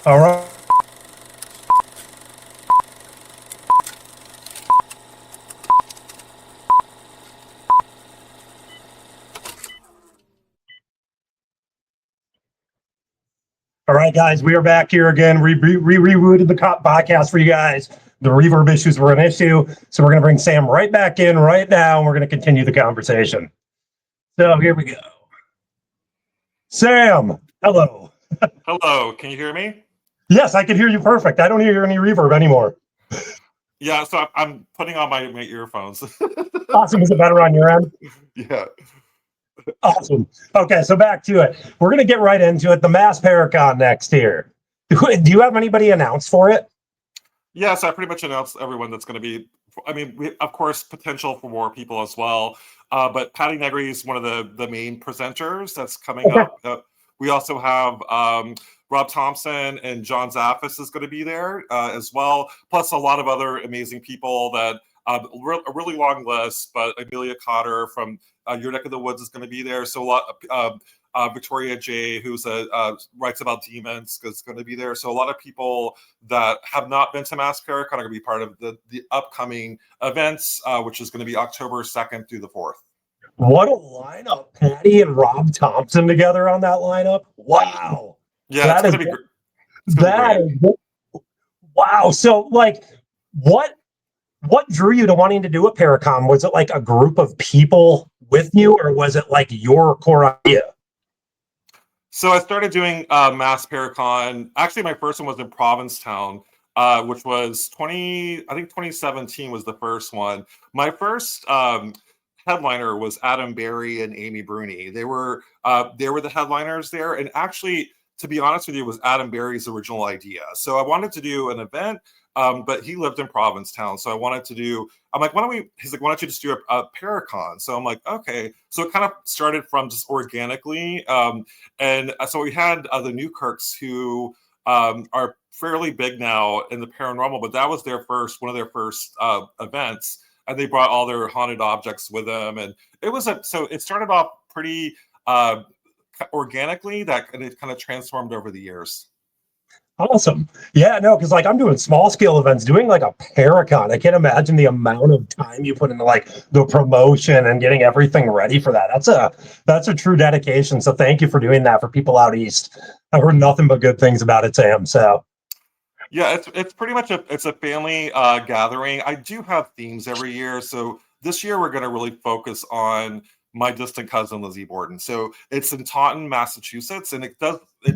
All right. All right, guys, we are back here again. We rebooted the podcast for you guys. The reverb issues were an issue, so we're going to bring Sam right back in right now, and we're going to continue the conversation. So here we go. Sam, hello. Hello, can you hear me? Yes, I can hear you perfect. I don't hear any reverb anymore. Yeah, so I'm putting on my earphones. Awesome. Is it better on your end? Yeah. Awesome. Okay, so back to it. We're going to get right into it. The Mass Paracon next here. Do you have anybody announced for it? Yeah, so I pretty much announced everyone that's going to be. I mean, of course, potential for more people as well. But Patty Negri is one of the main presenters that's coming Okay. up. We also have Rob Thompson and John Zaffis is going to be there as well. Plus a lot of other amazing people that a really long list. But Amelia Cotter from your neck of the woods is going to be there. So a lot. Victoria J, who's writes about demons, is going to be there. So a lot of people that have not been to Mass Paracon are going to be part of the upcoming events, which is going to be October 2nd through the 4th. What a lineup. Patty and Rob Thompson together on that lineup. Wow. Yeah, it's going to be great. That is wow. So like what drew you to wanting to do a Paracon? Was it like a group of people with you, or was it like your core idea? So I started doing Mass Paracon. Actually, my first one was in Provincetown, which was 2017 was the first one. My first headliner was Adam Berry and Amy Bruni. They were the headliners there, and actually, to be honest with you, it was Adam Berry's original idea. So I wanted to do an event, but he lived in Provincetown, so I wanted to do. I'm like, why don't we? He's like, why don't you just do a Paracon? So I'm like, okay. So it kind of started from just organically, and so we had the Newkirks who are fairly big now in the paranormal, but that was one of their first events. And they brought all their haunted objects with them, and so it started off pretty organically, and it kind of transformed over the years. Awesome. Yeah, no, because like I'm doing small scale events, doing like a Paracon. I can't imagine the amount of time you put into like the promotion and getting everything ready for that. That's a true dedication. So thank you for doing that for people out east. I've heard nothing but good things about it, Sam. So yeah, it's pretty much a family gathering. I do have themes every year, so this year we're going to really focus on my distant cousin Lizzie Borden. So it's in Taunton, Massachusetts, and it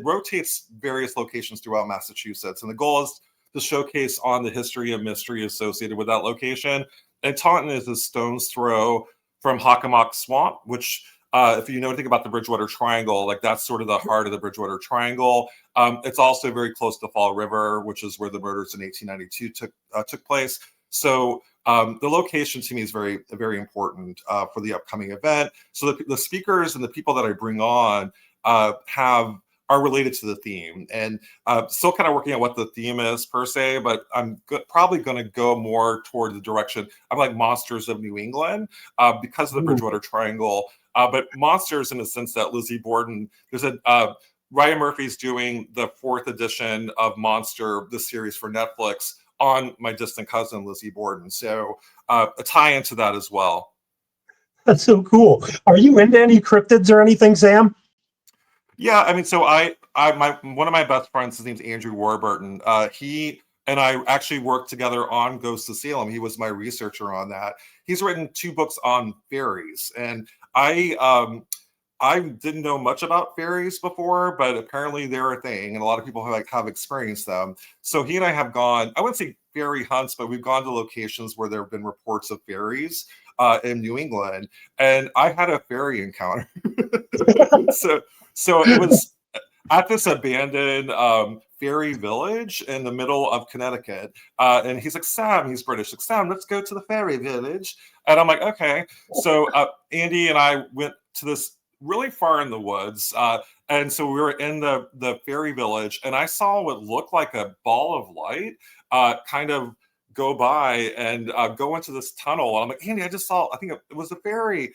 rotates various locations throughout Massachusetts. And the goal is to showcase on the history and mystery associated with that location. And Taunton is a stone's throw from Hockomock Swamp, which if you know anything about the Bridgewater Triangle, like that's sort of the heart of the Bridgewater Triangle. It's also very close to Fall River, which is where the murders in 1892 took place. So the location to me is very, very important for the upcoming event. So the speakers and the people that I bring on are related to the theme, and still kind of working out what the theme is per se. But I'm probably going to go more toward the direction I'm like Monsters of New England because of the Bridgewater Triangle. But monsters in the sense that Lizzie Borden, there's Ryan Murphy's doing the 4th edition of Monster, the series for Netflix, on my distant cousin Lizzie Borden. So a tie into that as well. that's so cool. Are you into any cryptids or anything, Sam? Yeah, I mean, so one of my best friends, his name's Andrew Warburton. He and I actually worked together on Ghosts of Salem. He was my researcher on that. He's written 2 books on fairies, and I didn't know much about fairies before, but apparently they're a thing, and a lot of people have experienced them. So he and I have gone, I wouldn't say fairy hunts, but we've gone to locations where there have been reports of fairies in New England, and I had a fairy encounter. so it was at this abandoned fairy village in the middle of Connecticut. And he's like, Sam, he's British, like, Sam, let's go to the fairy village. And I'm like, okay. So Andy and I went to this really far in the woods. And so we were in the fairy village, and I saw what looked like a ball of light kind of go by and go into this tunnel. And I'm like, Andy, I think it was a fairy.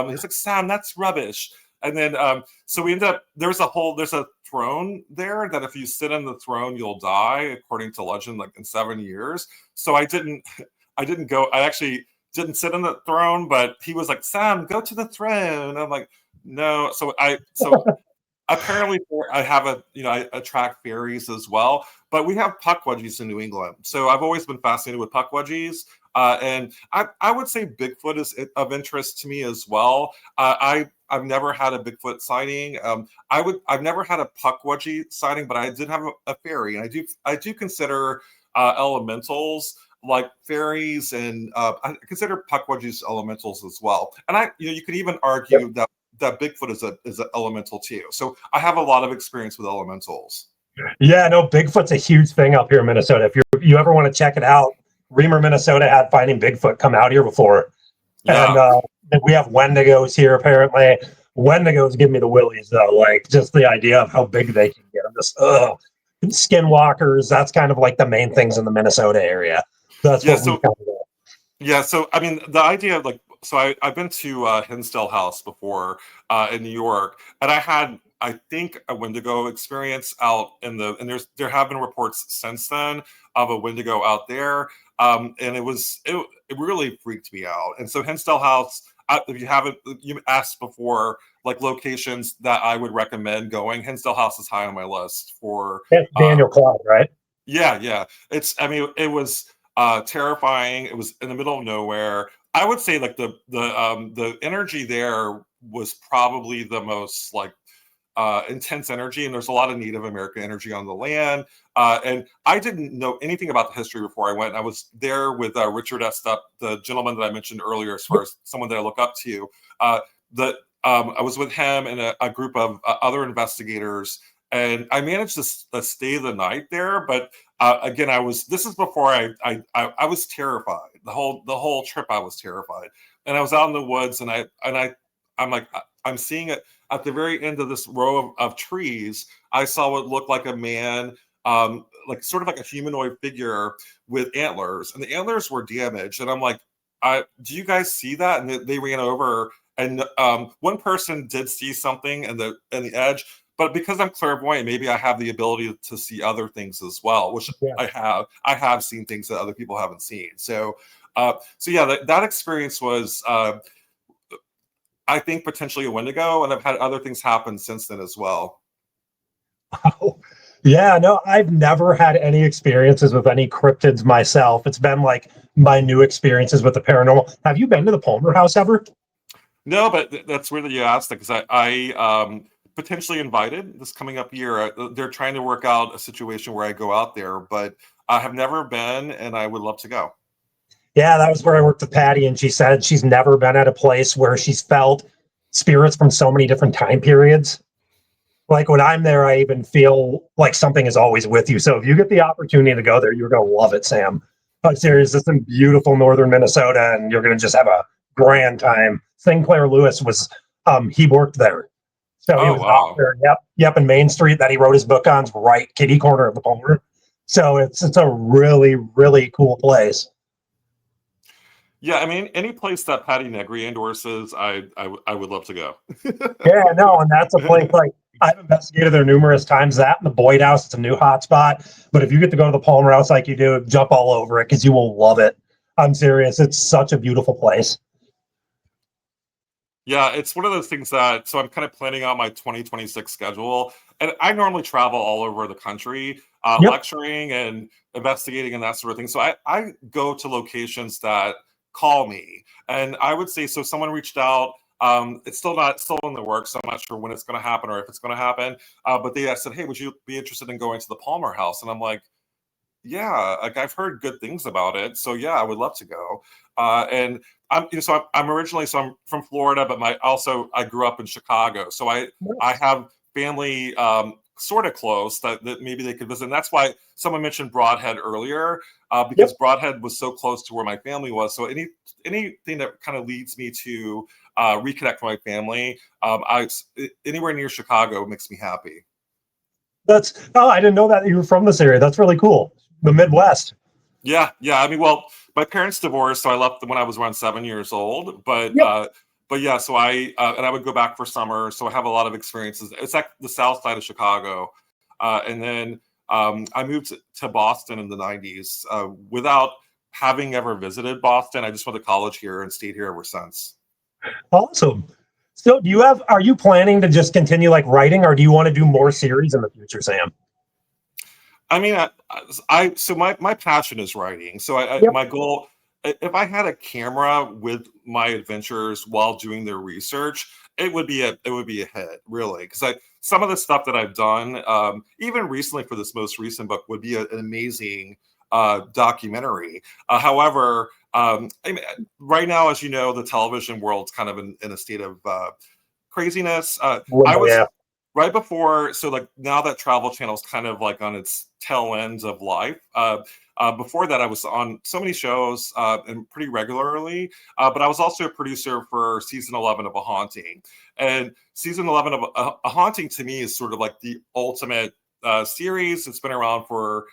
He's like, Sam, that's rubbish. And then so we end up there's a throne there that if you sit on the throne you'll die according to legend, like in 7 years. So I didn't go. I actually didn't sit on the throne, but he was like, Sam, go to the throne. And I'm like, no. So apparently I have I attract fairies as well, but we have puckwudgies in New England. So I've always been fascinated with puckwudgies. And I would say Bigfoot is of interest to me as well. I've never had a Bigfoot sighting. I've never had a puckwudgie sighting, but I did have a fairy, and I do consider elementals like fairies, and I consider puckwudgies elementals as well. And you could even argue that Bigfoot is an elemental too. So I have a lot of experience with elementals. Yeah, no, Bigfoot's a huge thing up here in Minnesota. If you ever want to check it out, Reamer, Minnesota had Finding Bigfoot come out here before. Yeah. And we have Wendigos here, apparently. Wendigos give me the willies, though. Like, just the idea of how big they can get. I'm just, skinwalkers, that's kind of like the main things in the Minnesota area. That's what we kind of do. Yeah, so I mean, the idea of I've been to Hinsdale House before in New York, and I think a Wendigo experience out and there have been reports since then of a Wendigo out there, and it really freaked me out. And so Hinsdale House, if you asked before like locations that I would recommend going, Hinsdale House is high on my list for. That's Daniel Cloud, right? Yeah. It was terrifying. It was in the middle of nowhere. I would say like the energy there was probably the most like intense energy, and there's a lot of Native American energy on the land. And I didn't know anything about the history before I went. I was there with Richard Estep, the gentleman that I mentioned earlier, as far as someone that I look up to. I was with him and a group of other investigators, and I managed to stay the night there. But again, this is before I was terrified. The whole trip I was terrified, and I was out in the woods, and I'm like, I'm seeing it at the very end of this row of trees. I saw what looked like a man, like sort of like a humanoid figure with antlers, and the antlers were damaged. And I'm like, do you guys see that? And they ran over, and one person did see something in the edge. But because I'm clairvoyant, maybe I have the ability to see other things as well, which I have. I have seen things that other people haven't seen. So yeah, that experience was, I think, potentially a Wendigo, and I've had other things happen since then as well. Oh, yeah, no, I've never had any experiences with any cryptids myself. It's been like my new experiences with the paranormal. Have you been to the Palmer House ever? No, but that's weird that you asked that, because I potentially invited this coming up year. They're trying to work out a situation where I go out there, but I have never been, and I would love to go. Yeah, that was where I worked with Patty, and she said she's never been at a place where she's felt spirits from so many different time periods. Like when I'm there, I even feel like something is always with you. So if you get the opportunity to go there, you're going to love it, Sam. I'm serious. It's in beautiful northern Minnesota, and you're going to just have a grand time. Sinclair Lewis he worked there. So he was out there, yep, in Main Street that he wrote his book on, right kitty corner of the Palmer. So it's a really, really cool place. Yeah, I mean, any place that Patty Negri endorses, I would love to go. Yeah, no, and that's a place like I've investigated there numerous times. That and the Boyd House, it's a new hotspot. But if you get to go to the Palmer House like you do, jump all over it because you will love it. I'm serious. It's such a beautiful place. Yeah, it's one of those things so I'm kind of planning out my 2026 schedule. And I normally travel all over the country, lecturing and investigating and that sort of thing. So I go to locations that call me. And I would say, so someone reached out. It's still in the works. So I'm not sure when it's going to happen or if it's going to happen. But they said, hey, would you be interested in going to the Palmer House? And I'm like, yeah, like I've heard good things about it. So yeah, I would love to go. And I'm from Florida, but I grew up in Chicago. So I have family sort of close that maybe they could visit. And that's why someone mentioned Broadhead earlier, because Broadhead was so close to where my family was. So anything that kind of leads me to reconnect with my family, anywhere near Chicago makes me happy. I didn't know that you were from this area. That's really cool. The Midwest. Yeah. I mean, well, my parents divorced, so I left when I was around 7 years old. But but yeah, so I would go back for summer, so I have a lot of experiences. It's like the south side of Chicago, and then I moved to Boston in the '90s without having ever visited Boston. I just went to college here and stayed here ever since. Awesome. So are you planning to just continue like writing, or do you want to do more series in the future, Sam? I mean, so my passion is writing. So Yep. my goal, if I had a camera with my adventures while doing their research, it would be a hit, really, because some of the stuff that I've done, even recently for this most recent book, would be an amazing documentary. However, I mean, right now, as you know, the television world's kind of in a state of craziness. I Limbo, was yeah. right before, so like now that Travel Channel's kind of like on its tail ends of life. Before that, I was on so many shows and pretty regularly, but I was also a producer for season 11 of A Haunting. And season 11 of A Haunting to me is sort of like the ultimate series. It's been around for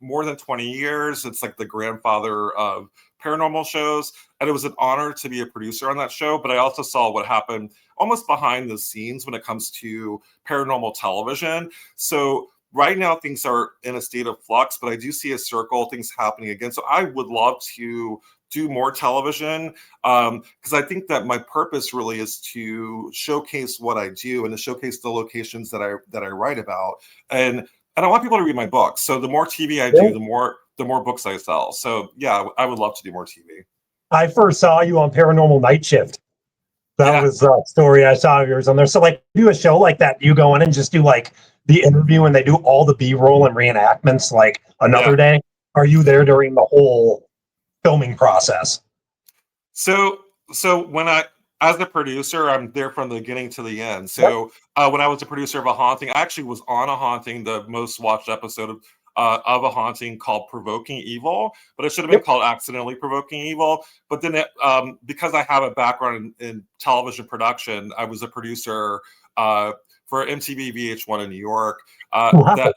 more than 20 years. It's like the grandfather of paranormal shows. And it was an honor to be a producer on that show. But I also saw what happened almost behind the scenes when it comes to paranormal television. So right now things are in a state of flux, but I do see a circle, things happening again. So I would love to do more television because I think that my purpose really is to showcase what I do and to showcase the locations that I write about. And I want people to read my books. So the more TV I do, the more books I sell. So yeah, I would love to do more TV. I first saw you on Paranormal Night Shift. That Yeah, was a story I saw of yours on there. So, like, do a show like that. You go in and just do like the interview, and they do all the B-roll and reenactments like another yeah. day. Are you there during the whole filming process? So when as a producer, I'm there from the beginning to the end. Yep. So when I was a producer of A Haunting, I actually was on A Haunting, the most watched episode of A Haunting, called Provoking Evil, but it should have been Yep. called Accidentally Provoking Evil. But then because I have a background in television production, I was a producer for MTV VH1 in New York. Wow. That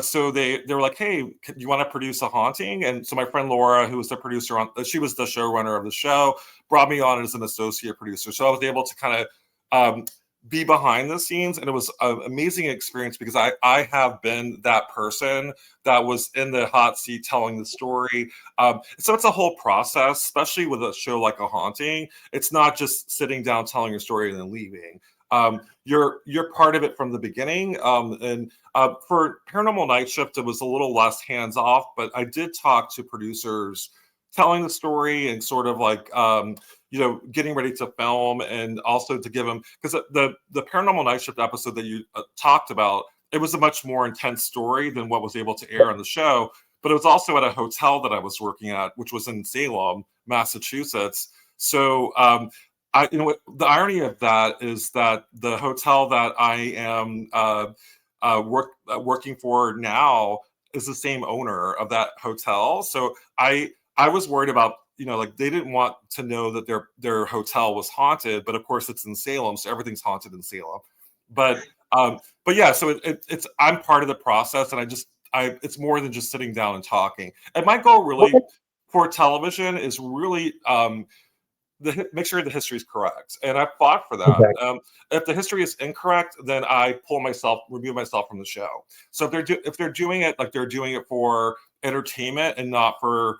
so they were like, "Hey, you want to produce A Haunting?" And so my friend Laura, who was the producer she was the showrunner of the show, brought me on as an associate producer. So I was able to kind of be behind the scenes, and it was an amazing experience because I have been that person that was in the hot seat telling the story. So it's a whole process, especially with a show like A Haunting. It's not just sitting down telling your story and then leaving. You're part of it from the beginning, and for Paranormal Night Shift, it was a little less hands off, but I did talk to producers telling the story and sort of like, getting ready to film and also to give them, because the Paranormal Night Shift episode that you talked about, it was a much more intense story than what was able to air on the show. But it was also at a hotel that I was working at, which was in Salem, Massachusetts. So, the irony of that is that the hotel that I am working for now is the same owner of that hotel. So I was worried about, like, they didn't want to know that their hotel was haunted, but of course it's in Salem, so everything's haunted in Salem. But but yeah, so it's I'm part of the process, and it's more than just sitting down and talking. And my goal really for television is really make sure the history is correct, and I fought for that. Okay. If the history is incorrect, then I remove myself from the show. So if they're doing it like they're doing it for entertainment and not for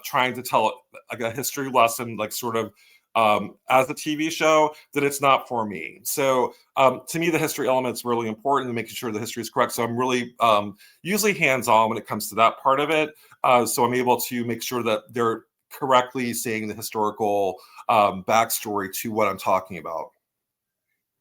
trying to tell like a history lesson, like sort of as a TV show, then it's not for me. So to me, the history element is really important, and making sure the history is correct. So I'm really usually hands-on when it comes to that part of it. So I'm able to make sure that they're correctly saying the historical backstory to what I'm talking about.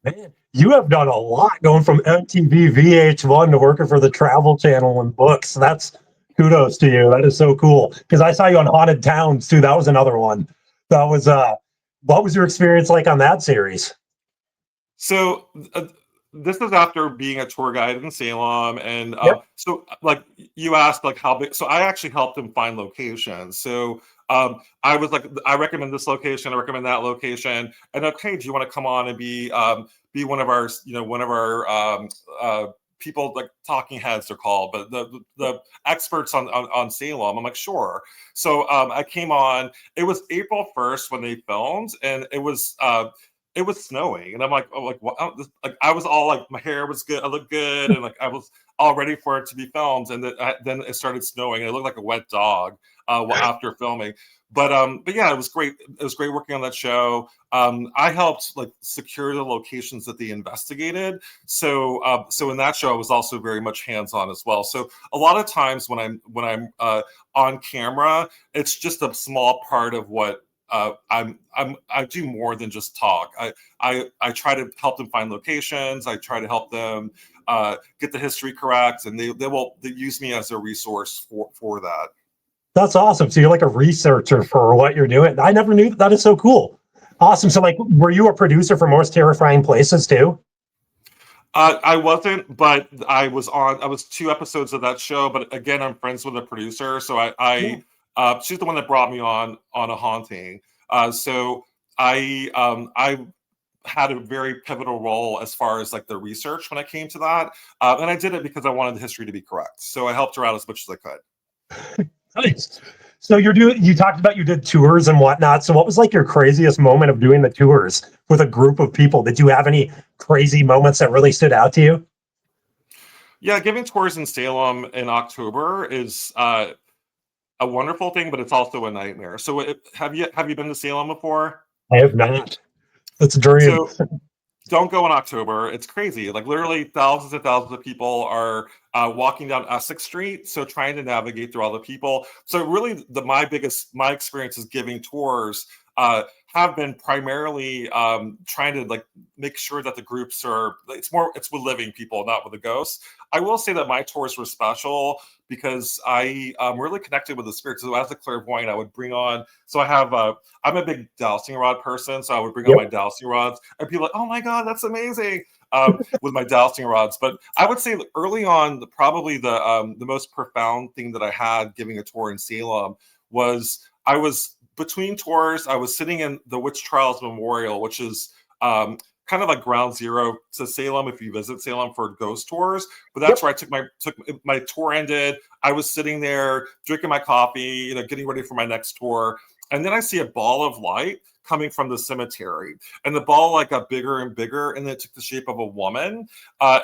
Man, you have done a lot going from MTV VH1 to working for the Travel Channel and books. That's kudos to you. That is so cool. Because I saw you on Haunted Towns too. That was another one. That was what was your experience like on that series? So this is after being a tour guide in Salem, and Yep. so like you asked like how big. So I actually helped him find locations. So I was like, I recommend this location, I recommend that location, and okay, do you want to come on and be one of our people like talking heads are called, but the experts on Salem. I'm like, sure. So I came on. It was April 1st when they filmed, and it was snowing, and I'm like, oh, like what? Like I was all like, my hair was good, I looked good, and like I was all ready for it to be filmed, and then it started snowing, and it looked like a wet dog after filming. But yeah, it was great. It was great working on that show. I helped like secure the locations that they investigated. So in that show, I was also very much hands-on as well. So a lot of times when I'm on camera, it's just a small part of what I do more than just talk. I try to help them find locations. I try to help them get the history correct, and they use me as a resource for that. That's awesome. So you're like a researcher for what you're doing. I never knew that. That is so cool. Awesome. So like, were you a producer for Most Terrifying Places too? I wasn't, but I was on. I was 2 episodes of that show. But again, I'm friends with the producer, so Yeah. she's the one that brought me on A Haunting. So I had a very pivotal role as far as like the research when I came to that, and I did it because I wanted the history to be correct. So I helped her out as much as I could. Nice. So you talked about you did tours and whatnot. So what was like your craziest moment of doing the tours with a group of people? Did you have any crazy moments that really stood out to you? Yeah, giving tours in Salem in October is a wonderful thing, but it's also a nightmare. So have you been to Salem before? I have not. That's a dream. So don't go in October. It's crazy. Like literally thousands and thousands of people are walking down Essex Street. So trying to navigate through all the people. So really my experience is giving tours have been primarily trying to like make sure that the groups it's with living people, not with the ghosts. I will say that my tours were special because I really connected with the spirits. So as a clairvoyant, I would bring on, so I'm a big dowsing rod person. So I would bring on my Yep. dowsing rods and people like, oh my God, that's amazing. With my dowsing rods. But I would say early on, probably the most profound thing that I had giving a tour in Salem was I was between tours. I was sitting in the Witch Trials Memorial, which is kind of like ground zero to Salem if you visit Salem for ghost tours. But that's Yep. where I took my tour ended. I was sitting there drinking my coffee, getting ready for my next tour. And then I see a ball of light coming from the cemetery, and the ball like got bigger and bigger, and then it took the shape of a woman,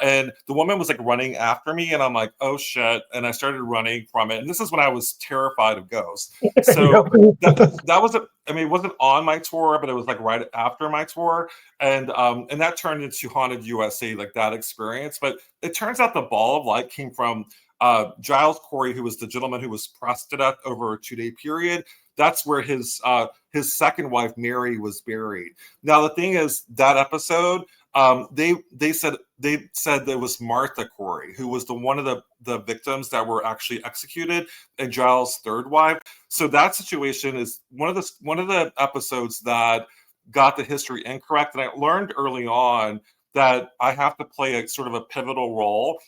and the woman was like running after me, and I'm like, oh shit, and I started running from it. And this is when I was terrified of ghosts. So that was it wasn't on my tour, but it was like right after my tour, and that turned into Haunted USA, like that experience. But it turns out the ball of light came from Giles Corey, who was the gentleman who was pressed to death over a 2-day period. That's where his second wife Mary was buried. Now the thing is, that episode, they said there was Martha Corey, who was one of the victims that were actually executed, and Giles' third wife. So that situation is one of the episodes that got the history incorrect, and I learned early on that I have to play a sort of a pivotal role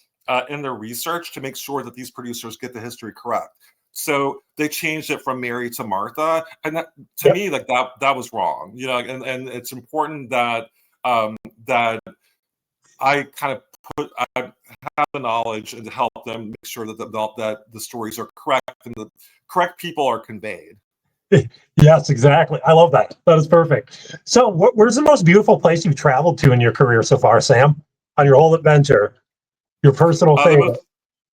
in their research to make sure that these producers get the history correct. So they changed it from Mary to Martha, and that, to Yep. me, like that was wrong, and it's important that that I kind of I have the knowledge and to help them make sure that the stories are correct and the correct people are conveyed. Yes, exactly. I love that. That is perfect. So where's the most beautiful place you've traveled to in your career so far, Sam? On your whole adventure, your personal The most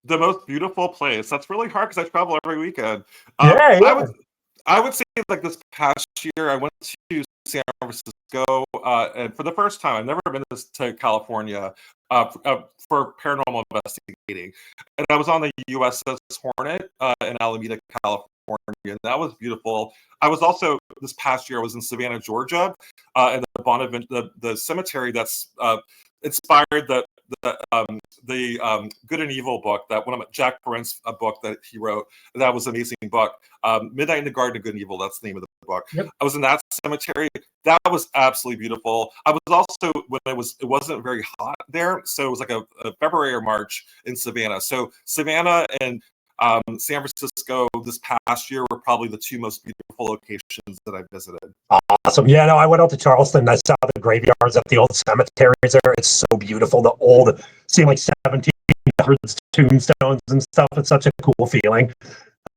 favorite? beautiful place. That's really hard because I travel every weekend. Yeah, I yeah. would say like this past year I went to San Francisco, and for the first time, I've never been to California for paranormal investigating, and I was on the USS Hornet in Alameda, California, and that was beautiful. I was also this past year I was in Savannah, Georgia, and the Bonavent, the cemetery that's inspired the Good and Evil book, that one of Jack Parent's book that he wrote. That was an amazing book. Midnight in the Garden of Good and Evil. That's the name of the book. Yep. I was in that cemetery. That was absolutely beautiful. I was also when it wasn't very hot there, so it was like a February or March in Savannah. So Savannah and San Francisco this past year were probably the two most beautiful locations that I visited. Awesome. Yeah, no, I went out to Charleston. I saw the graveyards at the old cemeteries there. It's so beautiful. The old, seem like 1700s hundreds tombstones and stuff. It's such a cool feeling.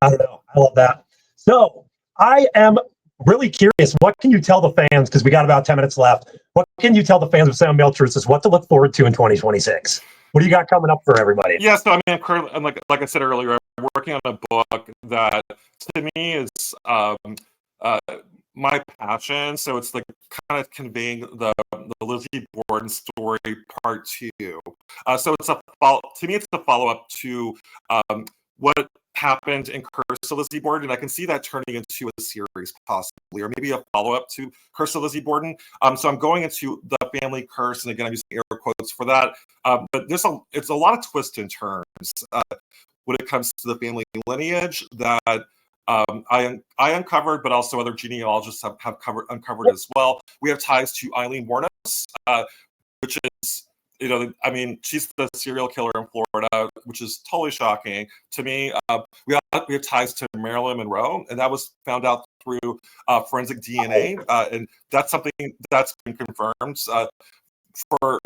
I don't know. I love that. So I am really curious. What can you tell the fans? Because we got about 10 minutes left. What can you tell the fans of Sam Baltrusis what to look forward to in 2026? What do you got coming up for everybody? Yeah, so I mean, currently, like I said earlier, I'm working on a book that to me is uh, my passion. So it's like kind of conveying the Lizzie Borden story part two. So it's to me, it's a follow up to what happened in Curse of Lizzie Borden. And I can see that turning into a series possibly, or maybe a follow up to Curse of Lizzie Borden. So I'm going into the family curse, and again, I'm using air quotes for that. But it's a lot of twists and turns when it comes to the family lineage that I uncovered, but also other genealogists have uncovered as well. We have ties to Eileen Wuornos, which is, I mean, she's the serial killer in Florida, which is totally shocking to me. We have ties to Marilyn Monroe, and that was found out through forensic DNA, and that's something that's been confirmed. For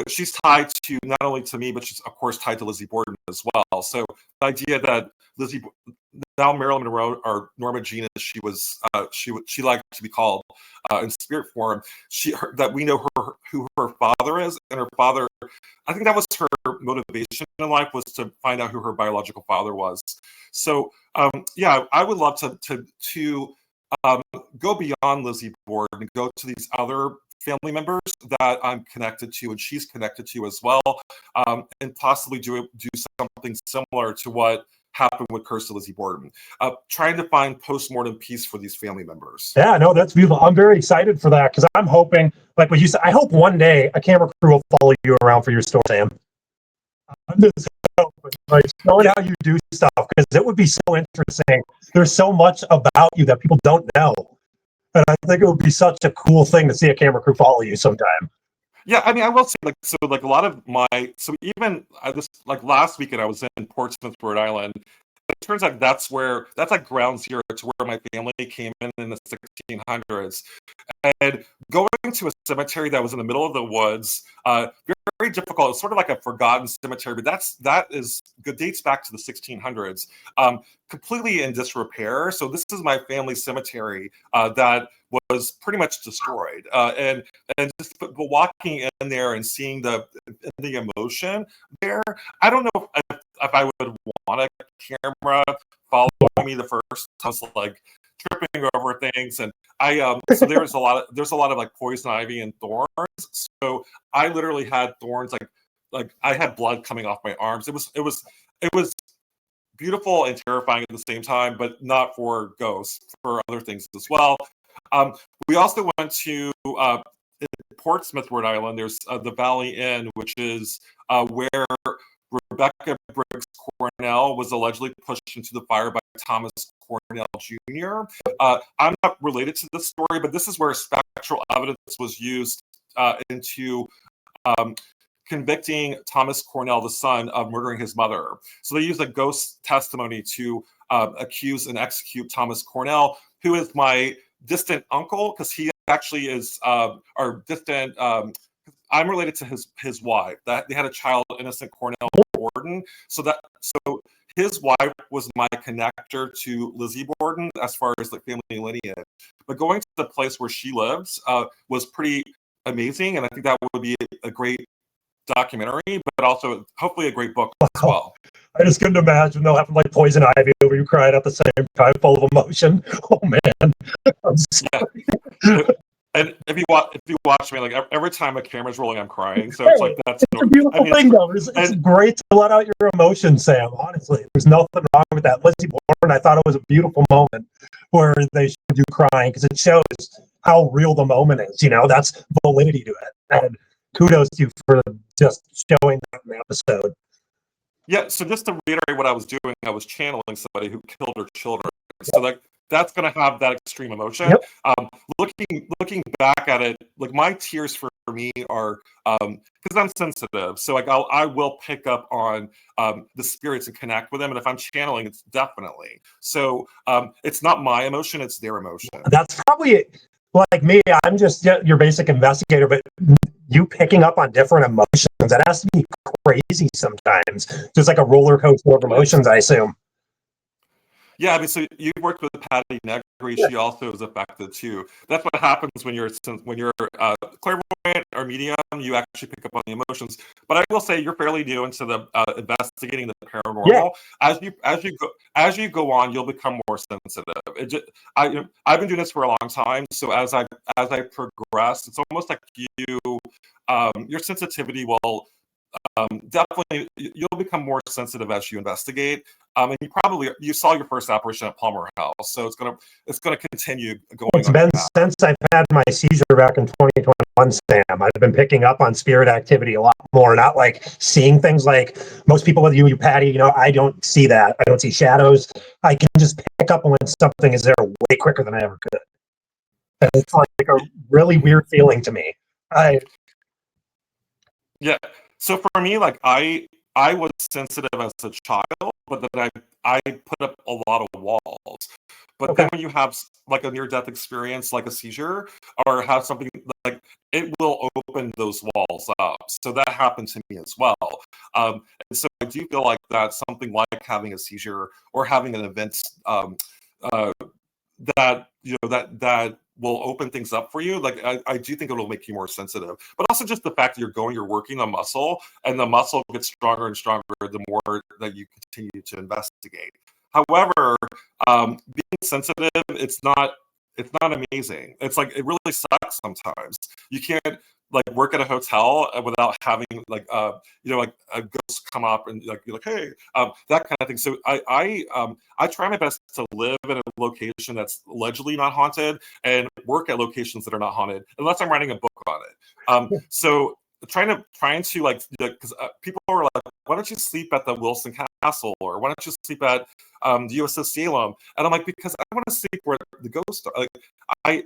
she's tied to not only to me, but she's of course tied to Lizzie Borden as well. So the idea that now Marilyn Monroe or Norma Jean, as she liked to be called in spirit form, that we know who her father is, and her father, I think that was her motivation in life, was to find out who her biological father was. So yeah, I would love to go beyond Lizzie Borden and go to these other family members that I'm connected to and she's connected to as well, and possibly do something similar to what happened with Curse of Lizzie Borden, trying to find post-mortem peace for these family members. Yeah, no, that's beautiful. I'm very excited for that because I'm hoping, like what you said, I hope one day a camera crew will follow you around for your story, Sam. I'm just hoping, like, showing how you do stuff, because it would be so interesting. There's so much about you that people don't know. And I think it would be such a cool thing to see a camera crew follow you sometime. Yeah, I mean, I will say, like a lot of even like last weekend, I was in Portsmouth, Rhode Island. It turns out that's like ground zero to where my family came in the 1600s. And going to a cemetery that was in the middle of the woods, very difficult. It's sort of like a forgotten cemetery, but that dates back to the 1600s, completely in disrepair. So this is my family cemetery that was pretty much destroyed, and just walking in there and seeing the emotion there. I don't know if I would want a camera following me the first time. I was like tripping over things, and so there's a lot of like poison ivy and thorns. So I literally had thorns, like I had blood coming off my arms. It was beautiful and terrifying at the same time, but not for ghosts, for other things as well. We also went to in Portsmouth, Rhode Island. There's the Valley Inn, which is where Rebecca Briggs Cornell was allegedly pushed into the fire by Thomas Cornell Jr. I'm not related to this story, but this is where spectral evidence was used into convicting Thomas Cornell, the son, of murdering his mother. So they used a ghost testimony to accuse and execute Thomas Cornell, who is my distant uncle, because he actually is our distant. I'm related to his wife. That they had a child, innocent Cornell Borden. So his wife was my connector to Lizzie Borden as far as the family lineage. But going to the place where she lives was pretty amazing, and I think that would be a great documentary, but also hopefully a great book as well. I just couldn't imagine they'll have like poison ivy over you crying at the same time, full of emotion. Oh man, I'm sorry. Yeah. And if you watch me, like every time a camera's rolling, I'm crying. So it's like that's a beautiful thing, though. It's great to let out your emotions, Sam. Honestly, there's nothing wrong with that. Lizzie Borden, I thought it was a beautiful moment where they showed you crying, because it shows how real the moment is. That's validity to it. And kudos to you for just showing that in the episode. Yeah. So just to reiterate what I was doing, I was channeling somebody who killed her children. So like that's going to have that extreme emotion. Yep. Looking back at it, like my tears for me are because I'm sensitive. So like I will pick up on the spirits and connect with them. And if I'm channeling, it's definitely. So it's not my emotion, it's their emotion. That's probably like me. I'm just your basic investigator, but you picking up on different emotions. That has to be crazy sometimes. Just like a roller coaster of emotions, I assume. Yeah, I mean, so you've worked with Patty Negri. Yeah. She also is affected too. That's what happens when you're clairvoyant or medium. You actually pick up on the emotions. But I will say you're fairly new into the investigating the Yeah. paranormal. As you go on, you'll become more sensitive. I've been doing this for a long time. So as I progress, it's almost like your sensitivity will definitely you'll become more sensitive as you investigate. And you saw your first apparition at Palmer House, so it's gonna continue going. It's been since I've had my seizure back in 2021, Sam. I've been picking up on spirit activity a lot more, not like seeing things like most people with you, Patty. You know, I don't see that. I don't see shadows. I can just pick up on when something is there way quicker than I ever could. And it's like a really weird feeling to me. Yeah. So for me, like I was sensitive as a child, but then I put up a lot of walls. But Okay. then when you have like a near death experience, like a seizure, or have something like it will open those walls up. So that happened to me as well. And so I do feel like that something like having a seizure or having an event uh, that that will open things up for you. Like I do think it'll make you more sensitive, but also just the fact that you're working a muscle, and the muscle gets stronger and stronger the more that you continue to investigate. However, being sensitive, it's not amazing. It's like it really sucks sometimes. You can't like work at a hotel without having like a ghost come up and like be like, hey, that kind of thing. So I try my best to live in a location that's allegedly not haunted and work at locations that are not haunted, unless I'm writing a book on it. So trying to like, because people are like, why don't you sleep at the Wilson Castle, or why don't you sleep at the USS Salem? And I'm like, because I want to sleep where the ghosts are. Like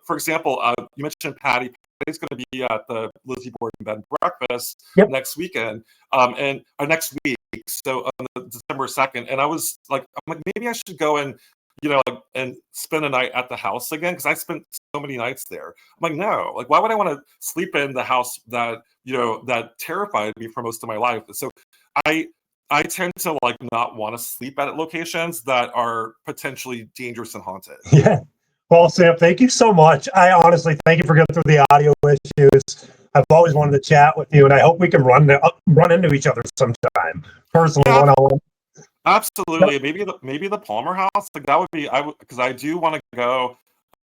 for example, you mentioned Patty. Patty's going to be at the Lizzie Borden Bed and Breakfast next weekend, and next week. So on December 2nd, and I'm like, maybe I should go and and spend a night at the house again, because I spent so many nights there. I'm like, no, like, why would I want to sleep in the house that that terrified me for most of my life? So I tend to like not want to sleep at locations that are potentially dangerous and haunted. Yeah. Well, Sam, thank you so much. I honestly thank you for getting through the audio issues. I've always wanted to chat with you, and I hope we can run into each other sometime personally, Yeah, one-on-one. absolutely. Maybe the Palmer House, like that would be because I do want to go.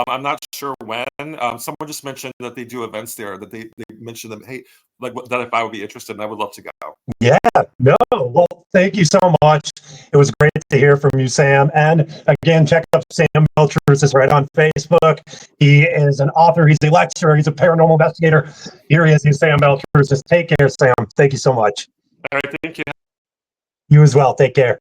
I'm not sure when. Someone just mentioned that they do events there. That they mentioned them. Hey, like that if I would be interested, and I would love to go. Yeah, no. Well, thank you so much. It was great to hear from you, Sam. And again, check out Sam Baltrusis right on Facebook. He is an author. He's a lecturer. He's a paranormal investigator. Here he is. He's Sam Baltrusis. Take care, Sam. Thank you so much. All right, thank you. You as well. Take care.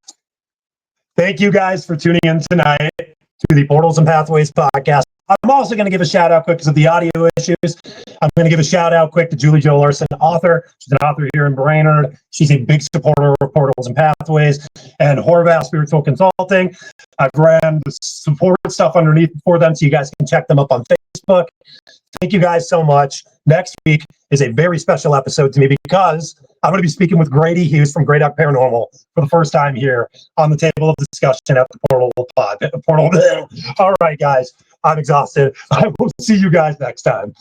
Thank you guys for tuning in tonight to the Portals and Pathways podcast. I'm also going to give a shout out quick because of the audio issues. I'm going to give a shout out quick to Julie Jo Larson, author. She's an author here in Brainerd. She's a big supporter of Portals and Pathways and Horvath Spiritual Consulting. I've ran the support stuff underneath for them, so you guys can check them up on Facebook. Thank you guys so much. Next week is a very special episode to me because I'm going to be speaking with Grady Hughes from Grey Duck Paranormal for the first time here on the table of discussion at the Portal Pod. All right, guys. I'm exhausted. I will see you guys next time.